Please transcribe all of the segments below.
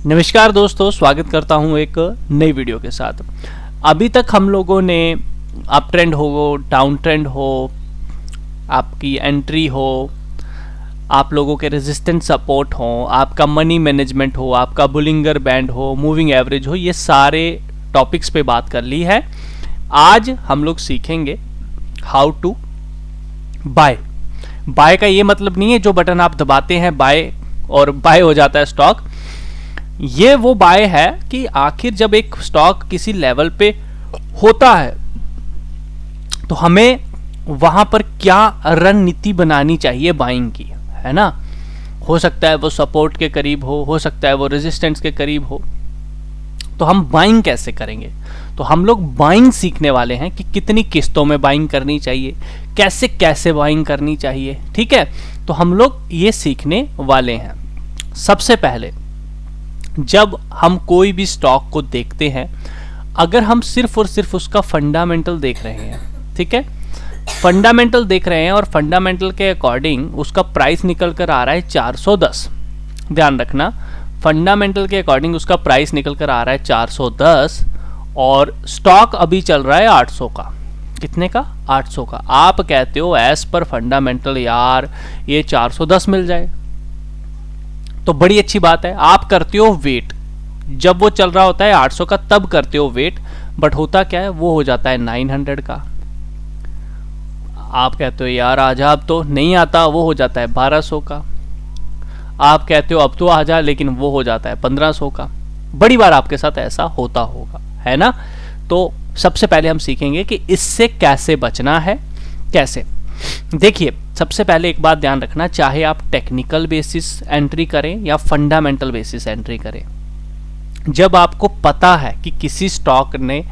नमस्कार दोस्तों, स्वागत करता हूं एक नई वीडियो के साथ। अभी तक हम लोगों ने अप ट्रेंड हो, डाउन ट्रेंड हो, आपकी एंट्री हो, आप लोगों के रेजिस्टेंस सपोर्ट हो, आपका मनी मैनेजमेंट हो, आपका बुलिंगर बैंड हो, मूविंग एवरेज हो, ये सारे टॉपिक्स पे बात कर ली है। आज हम लोग सीखेंगे हाउ टू बाय। बाय का ये मतलब नहीं है जो बटन आप दबाते हैं बाय और बाय हो जाता है स्टॉक। ये वो बाय है कि आखिर जब एक स्टॉक किसी लेवल पे होता है तो हमें वहां पर क्या रणनीति बनानी चाहिए बाइंग की, है ना। हो सकता है वो सपोर्ट के करीब हो सकता है वो रेजिस्टेंस के करीब हो, तो हम बाइंग कैसे करेंगे। तो हम लोग बाइंग सीखने वाले हैं कि कितनी किस्तों में बाइंग करनी चाहिए, कैसे कैसे बाइंग करनी चाहिए, ठीक है। तो हम लोग ये सीखने वाले हैं। सबसे पहले जब हम कोई भी स्टॉक को देखते हैं, अगर हम सिर्फ और सिर्फ उसका फंडामेंटल देख रहे हैं, ठीक है, फंडामेंटल देख रहे हैं और फंडामेंटल के अकॉर्डिंग उसका प्राइस निकल कर आ रहा है 410। ध्यान रखना, फंडामेंटल के अकॉर्डिंग उसका प्राइस निकल कर आ रहा है 410 और स्टॉक अभी चल रहा है 800 का। कितने का? 800 का। आप कहते हो एज पर फंडामेंटल यार ये 410 मिल जाए तो बड़ी अच्छी बात है। आप करते हो वेट, जब वो चल रहा होता है 800 का तब करते हो वेट, बट होता क्या है वो हो जाता है 900 का। आप कहते हो यार आजा, अब तो नहीं आता, वो हो जाता है 1200 का। आप कहते हो अब तो आजा, लेकिन वो हो जाता है 1500 का। बड़ी बार आपके साथ ऐसा होता होगा, है ना। तो सबसे पहले हम सीखेंगे कि इससे कैसे बचना है। कैसे, देखिए सबसे पहले एक बात ध्यान रखना, चाहे आप टेक्निकल बेसिस एंट्री करें या फंडामेंटल बेसिस एंट्री करें, जब आपको पता है कि किसी स्टॉक ने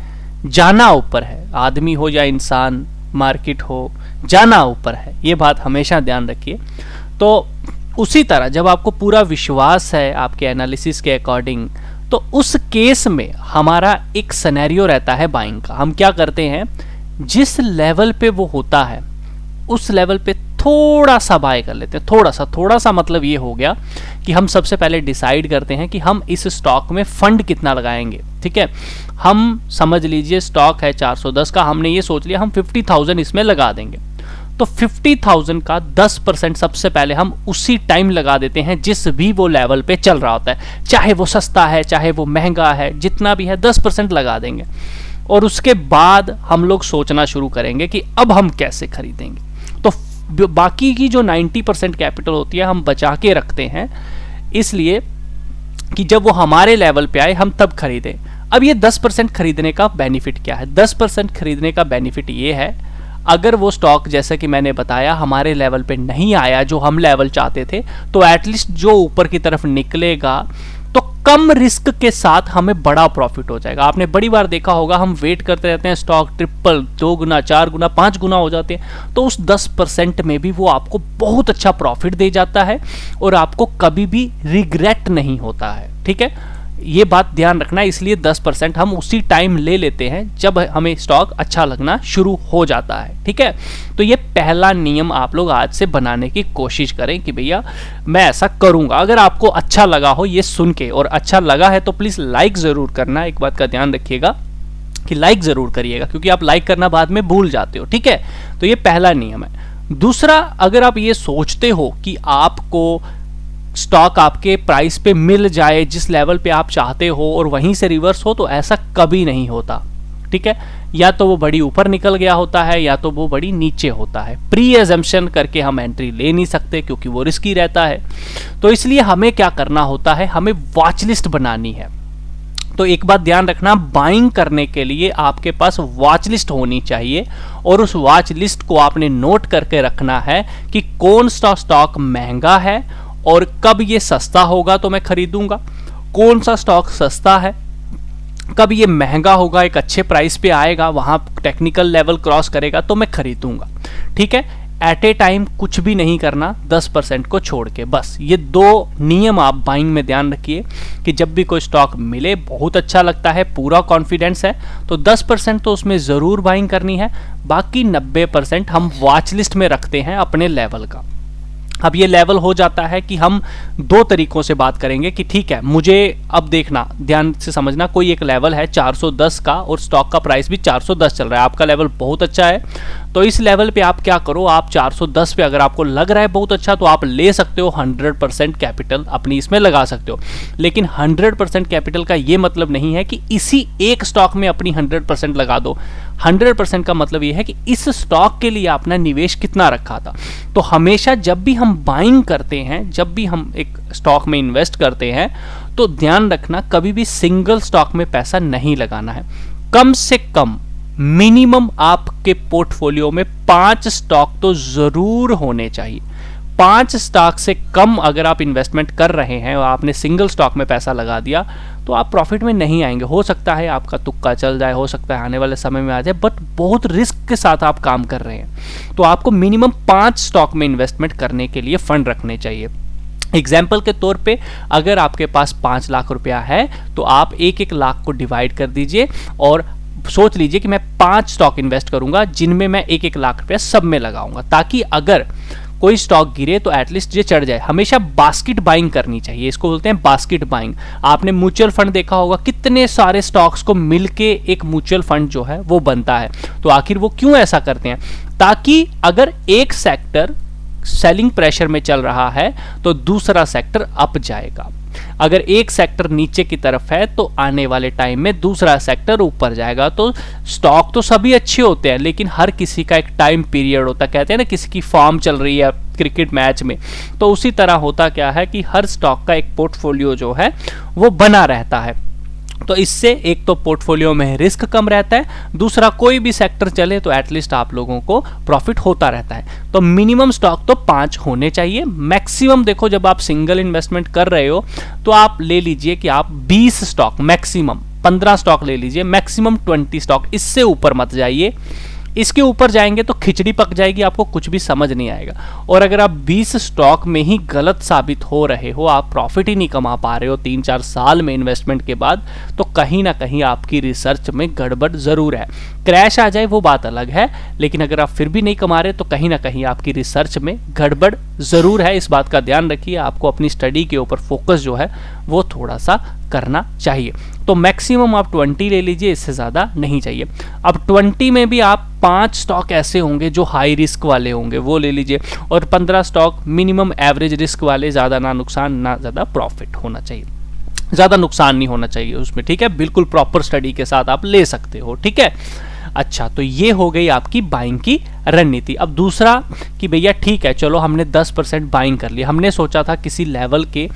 जाना ऊपर है, आदमी हो या इंसान, मार्केट हो, जाना ऊपर है, ये बात हमेशा ध्यान रखिए। तो उसी तरह जब आपको पूरा विश्वास है आपके एनालिसिस के अकॉर्डिंग, तो उस केस में हमारा एक सिनेरियो रहता है बाइंग का। हम क्या करते हैं, जिस लेवल पे वो होता है उस लेवल पे थोड़ा सा बाय कर लेते हैं। थोड़ा सा मतलब ये हो गया कि हम सबसे पहले डिसाइड करते हैं कि हम इस स्टॉक में फंड कितना लगाएंगे, ठीक है। हम समझ लीजिए स्टॉक है 410 का, हमने ये सोच लिया हम 50,000 इसमें लगा देंगे। तो 50,000 का 10% सबसे पहले हम उसी टाइम लगा देते हैं जिस भी वो लेवल पे चल रहा होता है, चाहे वो सस्ता है चाहे वो महंगा है, जितना भी है 10% लगा देंगे। और उसके बाद हम लोग सोचना शुरू करेंगे कि अब हम कैसे खरीदेंगे। तो बाकी की जो 90% कैपिटल होती है हम बचा के रखते हैं, इसलिए कि जब वो हमारे लेवल पे आए हम तब खरीदें। अब ये 10% खरीदने का बेनिफिट क्या है? 10% खरीदने का बेनिफिट ये है, अगर वो स्टॉक जैसे कि मैंने बताया हमारे लेवल पे नहीं आया जो हम लेवल चाहते थे, तो एटलीस्ट जो ऊपर की तरफ निकलेगा तो कम रिस्क के साथ हमें बड़ा प्रॉफिट हो जाएगा। आपने बड़ी बार देखा होगा हम वेट करते रहते हैं, स्टॉक ट्रिपल, 2 गुना, 4 गुना, 5 गुना हो जाते हैं, तो उस 10% में भी वो आपको बहुत अच्छा प्रॉफिट दे जाता है और आपको कभी भी रिग्रेट नहीं होता है, ठीक है। ये बात ध्यान रखना, इसलिए 10% हम उसी टाइम ले लेते हैं जब हमें स्टॉक अच्छा लगना शुरू हो जाता है, ठीक है। तो ये पहला नियम आप लोग आज से बनाने की कोशिश करें कि भैया मैं ऐसा करूंगा। अगर आपको अच्छा लगा हो ये सुन के और अच्छा लगा है तो प्लीज लाइक जरूर करना। एक बात का ध्यान रखिएगा कि लाइक जरूर करिएगा, क्योंकि आप लाइक करना बाद में भूल जाते हो, ठीक है। तो ये पहला नियम है। दूसरा, अगर आप ये सोचते हो कि आपको स्टॉक आपके प्राइस पे मिल जाए जिस लेवल पे आप चाहते हो और वहीं से रिवर्स हो, तो ऐसा कभी नहीं होता, ठीक है। या तो वो बड़ी ऊपर निकल गया होता है या तो वो बड़ी नीचे होता है। प्री एजम्पशन करके हम एंट्री ले नहीं सकते क्योंकि वो रिस्की रहता है। तो इसलिए हमें क्या करना होता है, हमें वॉच लिस्ट बनानी है। तो एक बात ध्यान रखना, बाइंग करने के लिए आपके पास वॉच लिस्ट होनी चाहिए और उस वॉच लिस्ट को आपने नोट करके रखना है कि कौन सा स्टॉक महंगा है और कब ये सस्ता होगा तो मैं खरीदूंगा, कौन सा स्टॉक सस्ता है, कब ये महंगा होगा, एक अच्छे प्राइस पे आएगा, वहां टेक्निकल लेवल क्रॉस करेगा तो मैं खरीदूंगा, ठीक है। एट ए टाइम कुछ भी नहीं करना 10% को छोड़ के। बस ये 2 नियम आप बाइंग में ध्यान रखिए कि जब भी कोई स्टॉक मिले, बहुत अच्छा लगता है, पूरा कॉन्फिडेंस है, तो 10% तो उसमें ज़रूर बाइंग करनी है। बाकी 90% हम वॉच लिस्ट में रखते हैं अपने लेवल का। अब ये लेवल हो जाता है कि हम दो तरीकों से बात करेंगे कि ठीक है, मुझे अब देखना, ध्यान से समझना, कोई एक लेवल है 410 का और स्टॉक का प्राइस भी 410 चल रहा है, आपका लेवल बहुत अच्छा है, तो इस लेवल पे आप क्या करो, आप 410 पे अगर आपको लग रहा है बहुत अच्छा तो आप ले सकते हो, 100% कैपिटल अपनी इसमें लगा सकते हो। लेकिन 100% कैपिटल का ये मतलब नहीं है कि इसी एक स्टॉक में अपनी 100% लगा दो। 100% का मतलब ये है कि इस स्टॉक के लिए आपने निवेश कितना रखा था। तो हमेशा जब भी हम बाइंग करते हैं, जब भी हम एक स्टॉक में इन्वेस्ट करते हैं, तो ध्यान रखना कभी भी सिंगल स्टॉक में पैसा नहीं लगाना है। कम से कम मिनिमम आपके पोर्टफोलियो में 5 स्टॉक तो जरूर होने चाहिए। 5 स्टॉक से कम अगर आप इन्वेस्टमेंट कर रहे हैं और आपने सिंगल स्टॉक में पैसा लगा दिया तो आप प्रॉफिट में नहीं आएंगे। हो सकता है आपका तुक्का चल जाए, हो सकता है आने वाले समय में आ जाए, बट बहुत रिस्क के साथ आप काम कर रहे हैं। तो आपको मिनिमम 5 स्टॉक में इन्वेस्टमेंट करने के लिए फंड रखने चाहिए। एग्जाम्पल के तौर पे अगर आपके पास 5 लाख रुपया है तो आप 1-1 लाख को डिवाइड कर दीजिए और सोच लीजिए कि मैं 5 स्टॉक इन्वेस्ट करूंगा जिनमें मैं 1-1 लाख रुपया सब में लगाऊंगा, ताकि अगर कोई स्टॉक गिरे तो एटलीस्ट ये चढ़ जाए। हमेशा बास्केट बाइंग करनी चाहिए, इसको बोलते हैं बास्केट बाइंग। आपने म्यूचुअल फंड देखा होगा, कितने सारे स्टॉक्स को मिलके एक म्यूचुअल फंड जो है वो बनता है। तो आखिर वो क्यों ऐसा करते हैं? ताकि अगर एक सेक्टर सेलिंग प्रेशर में चल रहा है तो दूसरा सेक्टर अप जाएगा, अगर एक सेक्टर नीचे की तरफ है तो आने वाले टाइम में दूसरा सेक्टर ऊपर जाएगा। तो स्टॉक तो सभी अच्छे होते हैं लेकिन हर किसी का एक टाइम पीरियड होता है, कहते हैं ना किसी की फॉर्म चल रही है क्रिकेट मैच में, तो उसी तरह होता क्या है कि हर स्टॉक का एक पोर्टफोलियो जो है वो बना रहता है। तो इससे एक तो पोर्टफोलियो में रिस्क कम रहता है, दूसरा कोई भी सेक्टर चले तो एटलीस्ट आप लोगों को प्रॉफिट होता रहता है। तो मिनिमम स्टॉक तो 5 होने चाहिए। मैक्सिमम देखो, जब आप सिंगल इन्वेस्टमेंट कर रहे हो तो आप ले लीजिए कि आप 20 स्टॉक, मैक्सिमम 15 स्टॉक ले लीजिए, मैक्सिमम 20 स्टॉक, इससे ऊपर मत जाइए। इसके ऊपर जाएंगे तो खिचड़ी पक जाएगी, आपको कुछ भी समझ नहीं आएगा। और अगर आप 20 स्टॉक में ही गलत साबित हो रहे हो, आप प्रॉफिट ही नहीं कमा पा रहे हो 3-4 साल में इन्वेस्टमेंट के बाद, तो कहीं ना कहीं आपकी रिसर्च में गड़बड़ जरूर है। क्रैश आ जाए वो बात अलग है, लेकिन अगर आप फिर भी नहीं कमा रहे तो कहीं ना कहीं आपकी रिसर्च में गड़बड़ जरूर है। इस बात का ध्यान रखिए, आपको अपनी स्टडी के ऊपर फोकस जो है वो थोड़ा सा करना चाहिए। तो मैक्सिमम आप 20 ले लीजिए, इससे ज़्यादा नहीं चाहिए। अब 20 में भी आप 5 स्टॉक ऐसे होंगे जो हाई रिस्क वाले होंगे, वो ले लीजिए, और 15 स्टॉक मिनिमम एवरेज रिस्क वाले, ज़्यादा ना नुकसान ना ज़्यादा प्रॉफिट होना चाहिए, ज़्यादा नुकसान नहीं होना चाहिए उसमें, ठीक है। बिल्कुल प्रॉपर स्टडी के साथ आप ले सकते हो, ठीक है। अच्छा, तो ये हो गई आपकी बाइंग की रणनीति। अब दूसरा कि भैया ठीक है, चलो हमने 10% बाइंग कर लिया, हमने सोचा था किसी लेवल के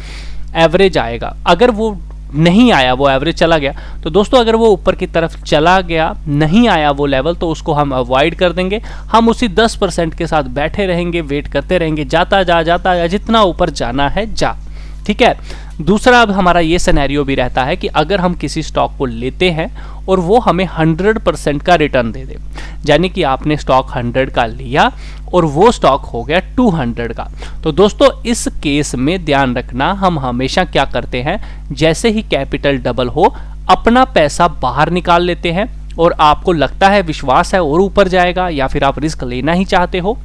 एवरेज आएगा, अगर वो नहीं आया, वो एवरेज चला गया, तो दोस्तों अगर वो ऊपर की तरफ चला गया, नहीं आया वो लेवल, तो उसको हम अवॉइड कर देंगे। हम उसी 10% के साथ बैठे रहेंगे, वेट करते रहेंगे, जाता जा, जितना ऊपर जाना है जा, ठीक है। दूसरा अब हमारा ये सिनेरियो भी रहता है कि अगर हम किसी स्टॉक को लेते हैं और वो हमें 100% का रिटर्न दे दे, यानी कि आपने स्टॉक 100 का लिया और वो स्टॉक हो गया 200 का, तो दोस्तों इस केस में ध्यान रखना, हम हमेशा क्या करते हैं, जैसे ही कैपिटल डबल हो अपना पैसा बाहर निकाल लेते हैं, और आपको लगता है, विश्वास है और ऊपर जाएगा, या फिर आप रिस्क लेना ही चाहते हो,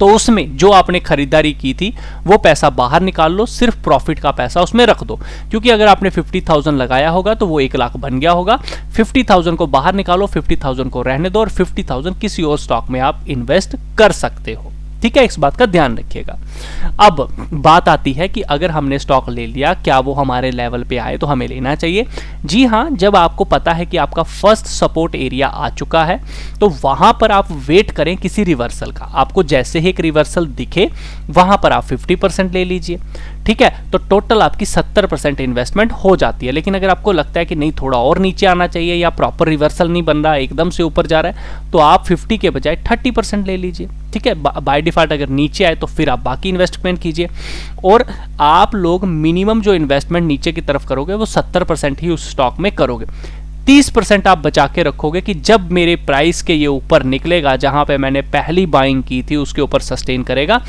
तो उसमें जो आपने खरीदारी की थी वो पैसा बाहर निकाल लो, सिर्फ प्रॉफिट का पैसा उसमें रख दो। क्योंकि अगर आपने 50,000 लगाया होगा तो वो 1 लाख बन गया होगा। 50,000 को बाहर निकालो, 50,000 को रहने दो, और 50,000 किसी और स्टॉक में आप इन्वेस्ट कर सकते हो, ठीक है। इस बात का ध्यान रखिएगा। अब बात आती है कि अगर हमने स्टॉक ले लिया, क्या वो हमारे लेवल पे आए तो हमें लेना चाहिए? जी हाँ, जब आपको पता है कि आपका फर्स्ट सपोर्ट एरिया आ चुका है तो वहां पर आप वेट करें किसी रिवर्सल का। आपको जैसे ही एक रिवर्सल दिखे वहां पर आप 50% ले लीजिए, ठीक है। तो टोटल आपकी 70% इन्वेस्टमेंट हो जाती है। लेकिन अगर आपको लगता है कि नहीं, थोड़ा और नीचे आना चाहिए, या प्रॉपर रिवर्सल नहीं बन रहा, एकदम से ऊपर जा रहा है, तो आप 50 के बजाय 30% ले लीजिए, ठीक है। बाय डिफॉल्ट अगर नीचे आए तो फिर आप बाकी इन्वेस्टमेंट कीजिए, और आप लोग मिनिमम जो इन्वेस्टमेंट नीचे की तरफ करोगे वो 70% ही उस स्टॉक में करोगे। 30% आप बचा के रखोगे कि जब मेरे प्राइस के ये ऊपर निकलेगा, जहां पे मैंने पहली बाइंग की थी उसके ऊपर सस्टेन करेगा,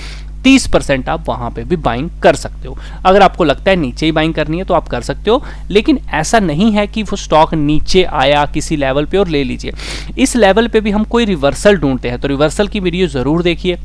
30% आप वहां पे भी बाइंग कर सकते हो। अगर आपको लगता है नीचे ही बाइंग करनी है तो आप कर सकते हो, लेकिन ऐसा नहीं है कि वो स्टॉक नीचे आया किसी लेवल पे और ले लीजिए। इस लेवल पे भी हम कोई रिवर्सल ढूंढते हैं, तो रिवर्सल की वीडियो जरूर देखिए।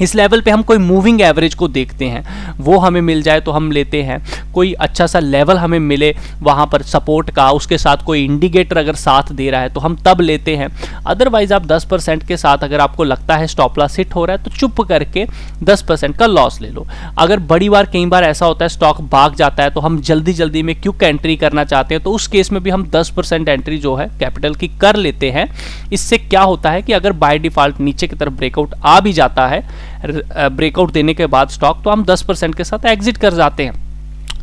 इस लेवल पे हम कोई मूविंग एवरेज को देखते हैं, वो हमें मिल जाए तो हम लेते हैं। कोई अच्छा सा लेवल हमें मिले वहाँ पर सपोर्ट का, उसके साथ कोई इंडिकेटर अगर साथ दे रहा है तो हम तब लेते हैं। अदरवाइज आप 10% के साथ अगर आपको लगता है स्टॉप लॉस हिट हो रहा है तो चुप करके 10% का लॉस ले लो। अगर बड़ी बार कई बार ऐसा होता है स्टॉक भाग जाता है तो हम जल्दी जल्दी में क्विक एंट्री करना चाहते हैं, तो उस केस में भी हम 10% एंट्री जो है कैपिटल की कर लेते हैं। इससे क्या होता है कि अगर बाय डिफॉल्ट नीचे की तरफ ब्रेकआउट आ भी जाता है, ब्रेकआउट देने के बाद स्टॉक, तो हम 10% के साथ एग्जिट कर जाते हैं।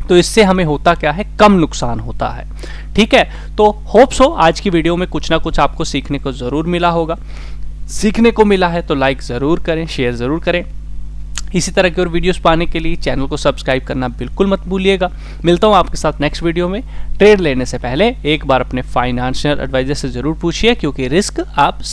तो इससे हमें होता क्या है, कम नुकसान होता है। ठीक है, तो होप्स हो आज की वीडियो में कुछ ना कुछ आपको सीखने को जरूर मिला होगा। सीखने को मिला है तो लाइक जरूर करें, शेयर जरूर करें। इसी तरह की और वीडियोस पाने के लिए चैनल को सब्सक्राइब करना बिल्कुल मत भूलिएगा। मिलता हूं आपके साथ नेक्स्ट वीडियो में। ट्रेड लेने से पहले एक बार अपने फाइनेंशियल एडवाइजर से जरूर पूछिए, क्योंकि रिस्क आप